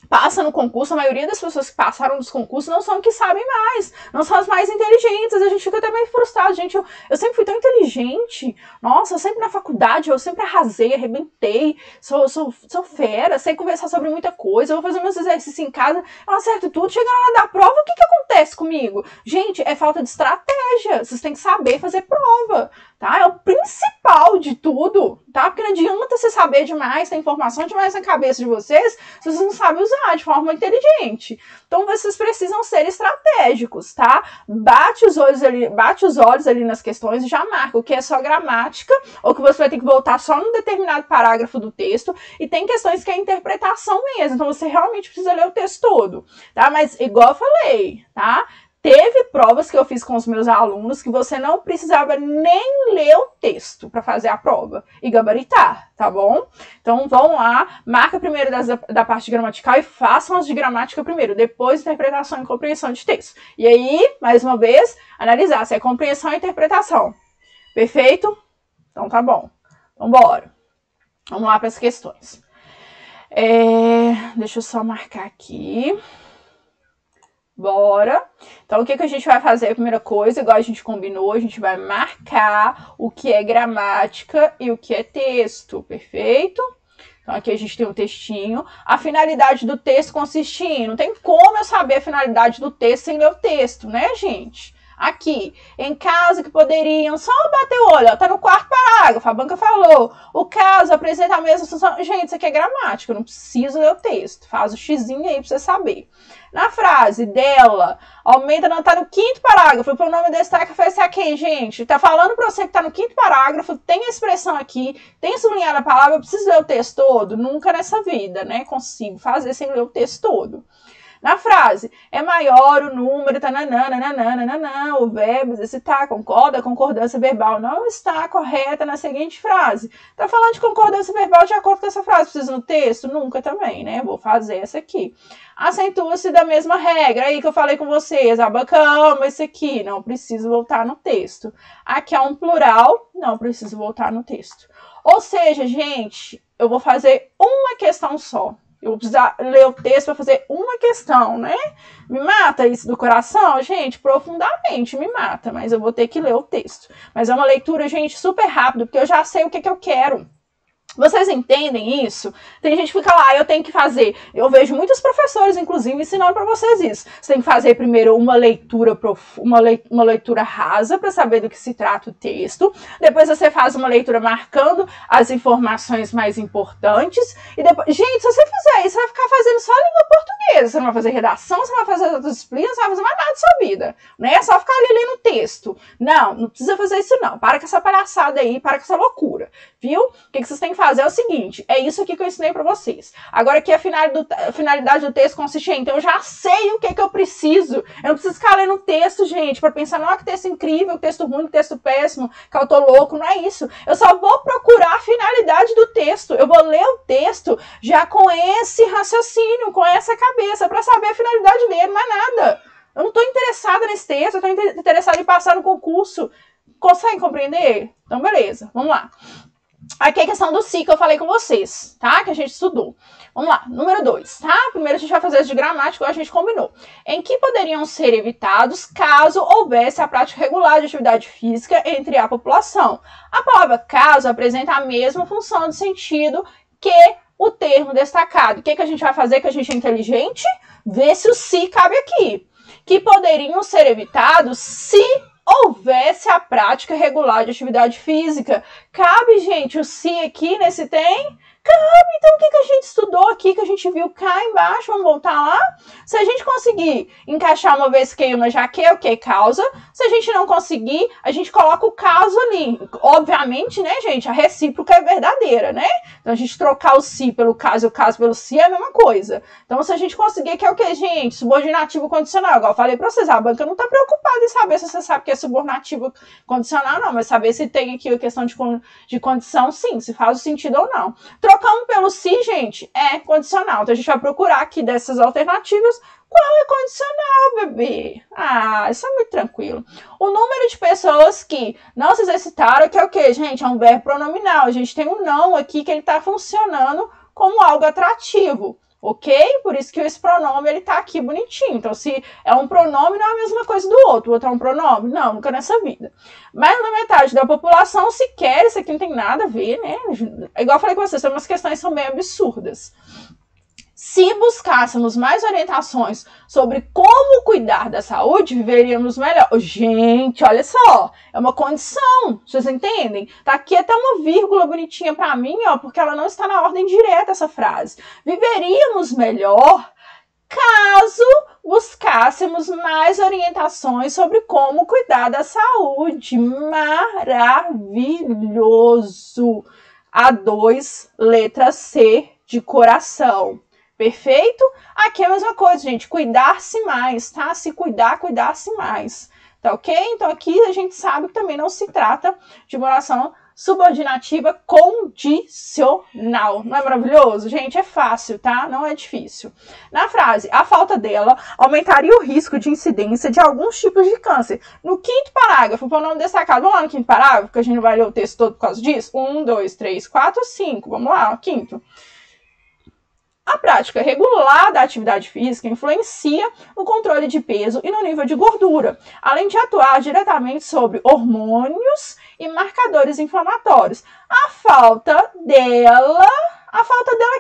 passa no concurso, a maioria das pessoas que passaram nos concursos não são que sabem mais, não são as mais inteligentes, a gente fica até meio frustrado, gente, eu sempre fui tão inteligente, nossa, eu sempre na faculdade, eu sempre arrasei, arrebentei, sou fera, sei conversar sobre muita coisa, eu vou fazer meus exercícios em casa, eu acerto tudo, chega na hora da prova, o que acontece comigo? Gente, é falta de estratégia, vocês têm que saber fazer prova, tá? É o principal de tudo, tá? Porque não adianta você saber demais, ter informação demais na cabeça de vocês, se vocês não sabem usar de forma inteligente. Então, vocês precisam ser estratégicos, tá? Bate os olhos ali nas questões e já marca o que é só gramática, ou que você vai ter que voltar só num determinado parágrafo do texto, e tem questões que é interpretação mesmo, então você realmente precisa ler o texto todo, tá? Mas, igual eu falei, tá? Teve provas que eu fiz com os meus alunos que você não precisava nem ler o texto para fazer a prova e gabaritar, tá bom? Então vão lá, marca primeiro da parte gramatical e façam as de gramática primeiro, depois interpretação e compreensão de texto. E aí, mais uma vez, analisar se é compreensão e interpretação. Perfeito? Então tá bom. Então bora. Vamos lá para as questões. Deixa eu só marcar aqui. Bora. Então, o que a gente vai fazer? A primeira coisa, igual a gente combinou, a gente vai marcar o que é gramática e o que é texto, perfeito? Então, aqui a gente tem um textinho. A finalidade do texto consiste em... Não tem como eu saber a finalidade do texto sem ler o texto, né, gente? Aqui, em caso que poderiam só bater o olho, ó, tá no 4º parágrafo, a banca falou, o caso apresenta a mesma função. Gente, isso aqui é gramática, eu não preciso ler o texto, faz o xizinho aí pra você saber. Na frase dela, aumenta, não, tá no 5º parágrafo, o pronome destaca foi esse aqui, gente, tá falando pra você que tá no 5º parágrafo, tem a expressão aqui, tem sublinhado a palavra, eu preciso ler o texto todo? Nunca nessa vida, né, consigo fazer sem ler o texto todo. Na frase, é maior o número, tananana, o verbo exercitar, concorda, a concordância verbal não está correta na seguinte frase. Tá falando de concordância verbal de acordo com essa frase, precisa no texto? Nunca também, né? Vou fazer essa aqui. Acentua-se da mesma regra, aí que eu falei com vocês, a banca ama esse aqui, não preciso voltar no texto. Aqui é um plural, não preciso voltar no texto. Ou seja, gente, eu vou fazer uma questão só. Eu vou precisar ler o texto para fazer uma questão, né? Me mata isso do coração? Gente, profundamente me mata, mas eu vou ter que ler o texto. Mas é uma leitura, gente, super rápida, porque eu já sei o que eu quero. Vocês entendem isso? Tem gente que fica lá, eu tenho que fazer. Eu vejo muitos professores, inclusive, ensinando para vocês isso. Você tem que fazer primeiro uma leitura uma leitura rasa para saber do que se trata o texto. Depois você faz uma leitura marcando as informações mais importantes. E depois, gente, se você fizer isso, você vai ficar fazendo só língua portuguesa. Você não vai fazer redação, você não vai fazer outras disciplinas, você não vai fazer mais nada da sua vida. Não é só ficar ali lendo o texto. Não, não precisa fazer isso não. Para com essa palhaçada aí, para com essa loucura. Viu? O que vocês têm que fazer é o seguinte, é isso aqui que eu ensinei pra vocês. Agora aqui a finalidade do texto consiste em, então eu já sei o que eu preciso. Eu não preciso ficar lendo o texto, gente, pra pensar, não, que texto incrível, que texto ruim, que texto péssimo, que eu tô louco, não é isso. Eu só vou procurar a finalidade do texto. Eu vou ler o texto já com esse raciocínio, com essa cabeça, pra saber a finalidade dele, mais nada. Eu não tô interessada nesse texto, eu tô interessada em passar no concurso. Conseguem compreender? Então, beleza, vamos lá. Aqui é a questão do si que eu falei com vocês, tá? Que a gente estudou. Vamos lá, número 2, tá? Primeiro a gente vai fazer as de gramática, igual a gente combinou. Em que poderiam ser evitados caso houvesse a prática regular de atividade física entre a população? A palavra caso apresenta a mesma função de sentido que o termo destacado. O que a gente vai fazer, que a gente é inteligente? Ver se o si cabe aqui. Que poderiam ser evitados se houvesse a prática regular de atividade física. Cabe, gente, o se aqui nesse tem? Cabe. Então, o que a gente estudou aqui? aqui que a gente viu cá embaixo, vamos voltar lá. Se a gente conseguir encaixar uma vez que, uma já que, ok, causa. Se a gente não conseguir, a gente coloca o caso ali. Obviamente, né, gente, a recíproca é verdadeira, né? Então, a gente trocar o se pelo caso e o caso pelo se é a mesma coisa. Então, se a gente conseguir, que é o que, gente? Subordinativo condicional. Igual eu falei pra vocês, a banca não tá preocupada em saber se você sabe que é subordinativo condicional, não. Mas saber se tem aqui a questão de condição, sim. Se faz o sentido ou não. Trocando pelo se, gente, é condicional. Então, a gente vai procurar aqui dessas alternativas qual é condicional, bebê. Ah, isso é muito tranquilo. O número de pessoas que não se exercitaram, que é o quê, gente? É um verbo pronominal. A gente tem um não aqui que ele tá funcionando como algo atrativo. Ok? Por isso que esse pronome, ele tá aqui bonitinho. Então, se é um pronome, não é a mesma coisa do outro. O outro é um pronome? Não, nunca nessa vida. Mais da metade da população sequer, isso aqui não tem nada a ver, né? Igual eu falei com vocês, umas questões que são bem absurdas. Se buscássemos mais orientações sobre como cuidar da saúde, viveríamos melhor. Gente, olha só, é uma condição, vocês entendem? Tá aqui até uma vírgula bonitinha pra mim, ó, porque ela não está na ordem direta essa frase. Viveríamos melhor caso buscássemos mais orientações sobre como cuidar da saúde. Maravilhoso! A2, letra C de coração. Perfeito? Aqui é a mesma coisa, gente. Cuidar-se mais, tá? Se cuidar, cuidar-se mais. Tá ok? Então aqui a gente sabe que também não se trata de uma oração subordinativa condicional. Não é maravilhoso? Gente, é fácil, tá? Não é difícil. Na frase, a falta dela aumentaria o risco de incidência de alguns tipos de câncer. No quinto parágrafo, para o nome destacado, vamos lá no quinto parágrafo, que a gente não vai ler o texto todo por causa disso? 1, 2, 3, 4, 5. Vamos lá, ó, quinto. A prática regular da atividade física influencia no controle de peso e no nível de gordura, além de atuar diretamente sobre hormônios e marcadores inflamatórios. A falta dela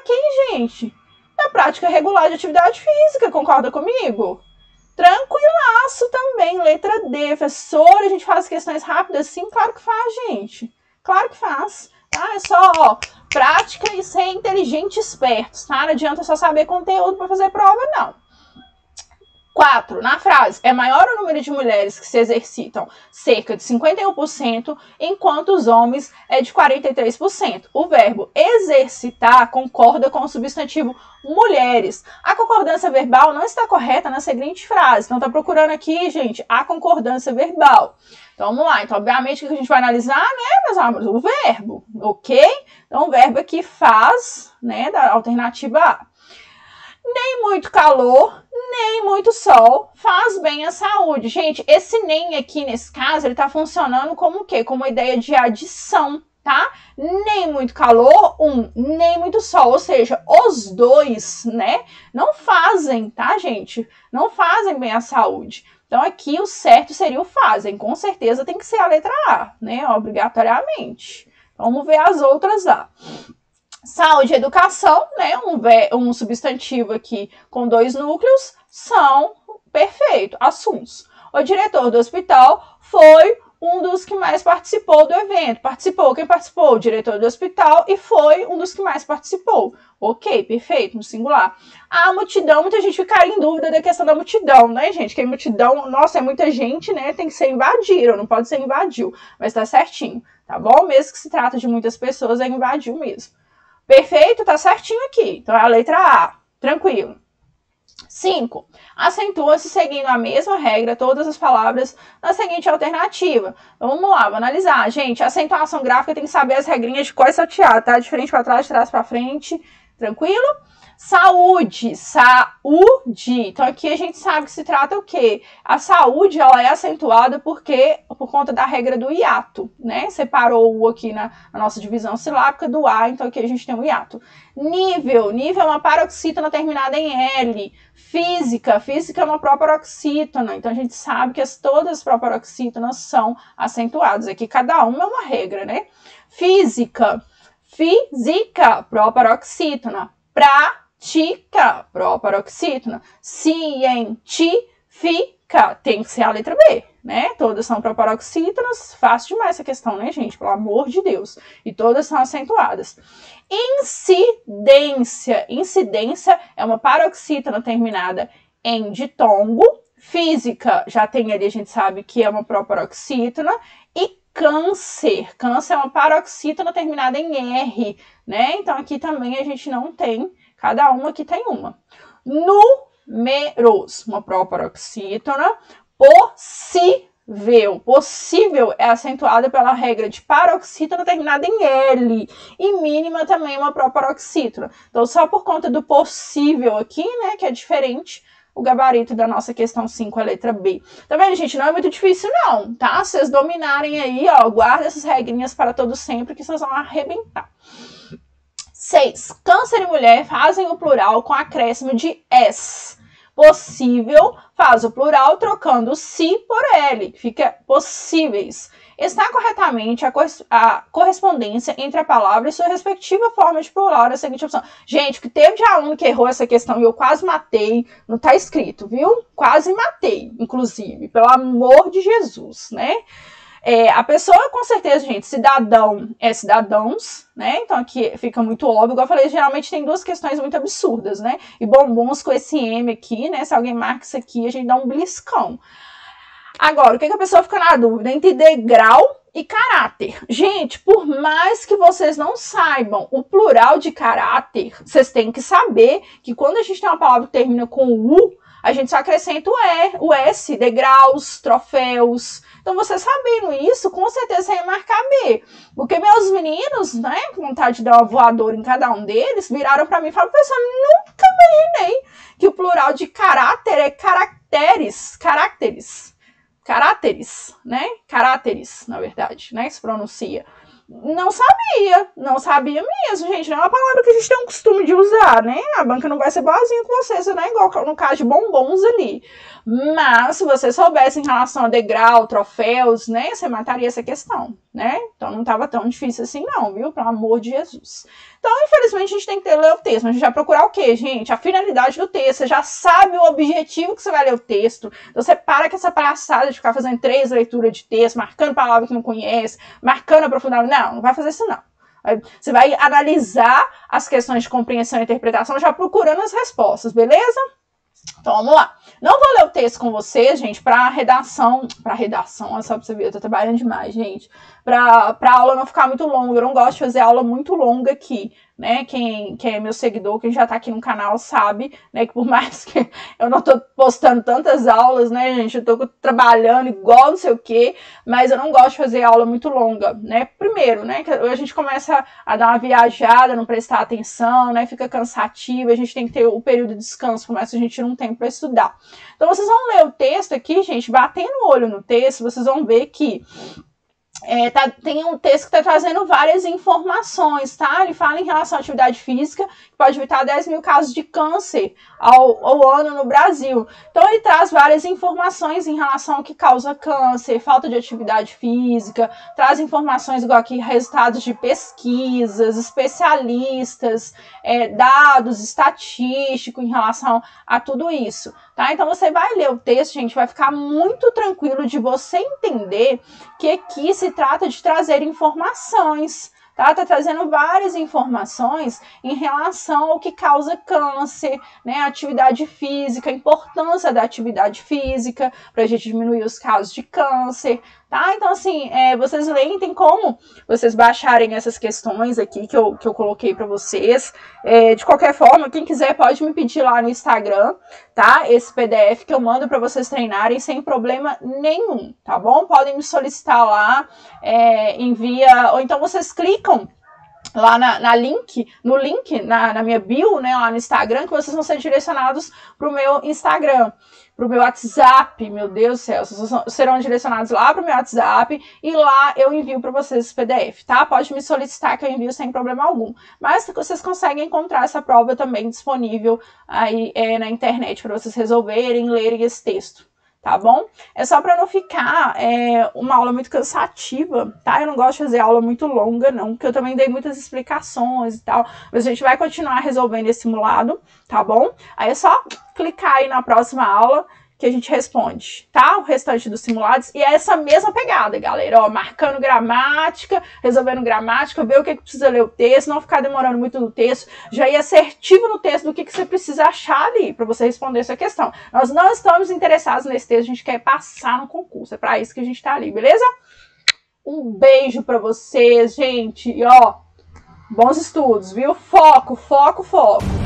quem, gente? Na prática regular de atividade física, concorda comigo? Tranquilaço também, letra D. Professora, a gente faz questões rápidas? Sim, claro que faz, gente. Claro que faz. Tá? É só, ó, prática e ser inteligente e espertos, tá? Não adianta só saber conteúdo para fazer prova, não. 4. Na frase, é maior o número de mulheres que se exercitam, cerca de 51%, enquanto os homens é de 43%. O verbo exercitar concorda com o substantivo mulheres. A concordância verbal não está correta na seguinte frase. Então, tá procurando aqui, gente, a concordância verbal. Então, vamos lá. Então, obviamente, o que a gente vai analisar, né, meus amores? O verbo, ok? Então, o verbo aqui faz, né, da alternativa A. Nem muito calor, nem muito sol faz bem à saúde. Gente, esse nem aqui, nesse caso, ele tá funcionando como o quê? Como uma ideia de adição, tá? Nem muito calor, nem muito sol. Ou seja, os dois, né, não fazem, tá, gente? Não fazem bem à saúde. Então, aqui o certo seria o fazem. Com certeza tem que ser a letra A, né? Obrigatoriamente. Vamos ver as outras lá. Saúde e educação, né? Um substantivo aqui com 2 núcleos, são perfeito, assuntos. O diretor do hospital foi um dos que mais participou do evento. Quem participou? O diretor do hospital, e foi um dos que mais participou. Ok, perfeito, no singular. A multidão, muita gente ficaria em dúvida da questão da multidão, né, gente? Que a multidão, nossa, é muita gente, né? Tem que ser invadiram, não pode ser invadiu. Mas tá certinho, tá bom? Mesmo que se trata de muitas pessoas, é invadiu mesmo. Perfeito? Tá certinho aqui. Então, é a letra A. Tranquilo. 5. Acentua-se seguindo a mesma regra todas as palavras na seguinte alternativa. Então, vamos lá, vou analisar. Gente, a acentuação gráfica tem que saber as regrinhas de qual é salteado, tá? De frente para trás, de trás para frente. Tranquilo? Saúde, saúde. Então, aqui a gente sabe que se trata o quê? A saúde, ela é acentuada por conta da regra do hiato, né? Separou o aqui na nossa divisão silábica do A, então aqui a gente tem o hiato. Nível é uma paroxítona terminada em L. Física é uma proparoxítona, então a gente sabe que todas as proparoxítonas são acentuadas. Aqui cada uma é uma regra, né? Física, proparoxítona. Prática, proparoxítona. Científica, tem que ser a letra B, né? Todas são proparoxítonas, fácil demais essa questão, né, gente? Pelo amor de Deus. E todas são acentuadas. Incidência. Incidência é uma paroxítona terminada em ditongo. Física, já tem ali, a gente sabe que é uma proparoxítona. E câncer. Câncer é uma paroxítona terminada em R, né? Então aqui também a gente não tem, cada uma aqui tem uma. Números, uma proparoxítona. Possível. Possível é acentuada pela regra de paroxítona terminada em L. E mínima também uma proparoxítona. Então, só por conta do possível aqui, né, que é diferente, o gabarito da nossa questão 5 é a letra B. Tá vendo, gente? Não é muito difícil, não, tá? Se vocês dominarem aí, ó, guarda essas regrinhas para todo sempre, que vocês vão arrebentar. 6. Câncer e mulher fazem o plural com acréscimo de S. Possível faz o plural trocando o si por L, fica possíveis. Está corretamente a correspondência entre a palavra e sua respectiva forma de plural na seguinte opção. Gente, que teve de aluno que errou essa questão e eu quase matei, não tá escrito, viu? Quase matei, inclusive, pelo amor de Jesus, né? A pessoa, com certeza, gente, cidadão é cidadãos, né? Então aqui fica muito óbvio. Igual eu falei, geralmente tem duas questões muito absurdas, né? E bombons com esse M aqui, né? Se alguém marca isso aqui, a gente dá um beliscão. Agora, o que a pessoa fica na dúvida? Entre degrau e caráter. Gente, por mais que vocês não saibam o plural de caráter, vocês têm que saber que quando a gente tem uma palavra que termina com U, a gente só acrescenta o S, degraus, troféus. Então, você sabendo isso, com certeza você ia marcar B. Porque meus meninos, né, com vontade de dar uma voadora em cada um deles, viraram para mim e falaram, professor, nunca imaginei que o plural de caráter é caracteres, né? Caráteres, na verdade, né, que se pronuncia. Não sabia mesmo, gente. Não é uma palavra que a gente tem um costume de usar, né? A banca não vai ser boazinha com vocês, né? Igual no caso de bombons ali. Mas, se você soubesse em relação a degrau, troféus, né? Você mataria essa questão, né? Então, não estava tão difícil assim não, viu? Pelo amor de Jesus. Então, infelizmente, a gente tem que ler o texto. Mas a gente vai procurar o quê, gente? A finalidade do texto. Você já sabe o objetivo que você vai ler o texto. Então, você para com essa palhaçada de ficar fazendo 3 leituras de texto, marcando palavra que não conhece, marcando aprofundamento. Não vai fazer isso, não. Você vai analisar as questões de compreensão e interpretação já procurando as respostas, beleza? Então, vamos lá. Não vou ler o texto com vocês, gente, para redação, olha só pra você ver, eu tô trabalhando demais, gente. Pra aula não ficar muito longa, eu não gosto de fazer aula muito longa aqui, né? Quem é meu seguidor, quem já tá aqui no canal sabe, né, que por mais que eu não tô postando tantas aulas, né, gente, eu tô trabalhando igual não sei o quê, mas eu não gosto de fazer aula muito longa, né? Primeiro, né, que a gente começa a dar uma viajada, não prestar atenção, né, fica cansativo, a gente tem que ter o período de descanso, por mais que a gente não tem para estudar. Então, vocês vão ler o texto aqui, gente, batendo o olho no texto, vocês vão ver que tem um texto que está trazendo várias informações, tá? Ele fala em relação à atividade física, que pode evitar 10 mil casos de câncer ao ano no Brasil. Então, ele traz várias informações em relação ao que causa câncer, falta de atividade física, traz informações igual aqui, resultados de pesquisas, especialistas, dados estatísticos em relação a tudo isso, tá? Então, você vai ler o texto, gente, vai ficar muito tranquilo de você entender que aqui se trata de trazer informações, tá? Tá trazendo várias informações em relação ao que causa câncer, né? Atividade física, a importância da atividade física para a gente diminuir os casos de câncer, tá? Então, assim, vocês leem, tem como vocês baixarem essas questões aqui que eu coloquei para vocês. De qualquer forma, quem quiser pode me pedir lá no Instagram, tá? Esse PDF que eu mando para vocês treinarem sem problema nenhum, tá bom? Podem me solicitar lá, envia, ou então vocês clicam lá no link na minha bio, né, lá no Instagram, que vocês vão ser direcionados para o meu Instagram, para o meu WhatsApp, meu Deus do céu, vocês serão direcionados lá para o meu WhatsApp e lá eu envio para vocês esse PDF, tá? Pode me solicitar que eu envio sem problema algum, mas vocês conseguem encontrar essa prova também disponível aí na internet para vocês resolverem, lerem esse texto. Tá bom? É só para não ficar uma aula muito cansativa, tá? Eu não gosto de fazer aula muito longa, não, porque eu também dei muitas explicações e tal, mas a gente vai continuar resolvendo esse simulado, tá bom? Aí é só clicar aí na próxima aula que a gente responde, tá? O restante dos simulados. E é essa mesma pegada, galera. Ó, marcando gramática, resolvendo gramática, ver o que precisa ler o texto, não ficar demorando muito no texto, já ir assertivo no texto do que você precisa achar ali para você responder essa questão. Nós não estamos interessados nesse texto, a gente quer passar no concurso. É para isso que a gente tá ali, beleza? Um beijo para vocês, gente. E ó, bons estudos, viu? Foco, foco, foco.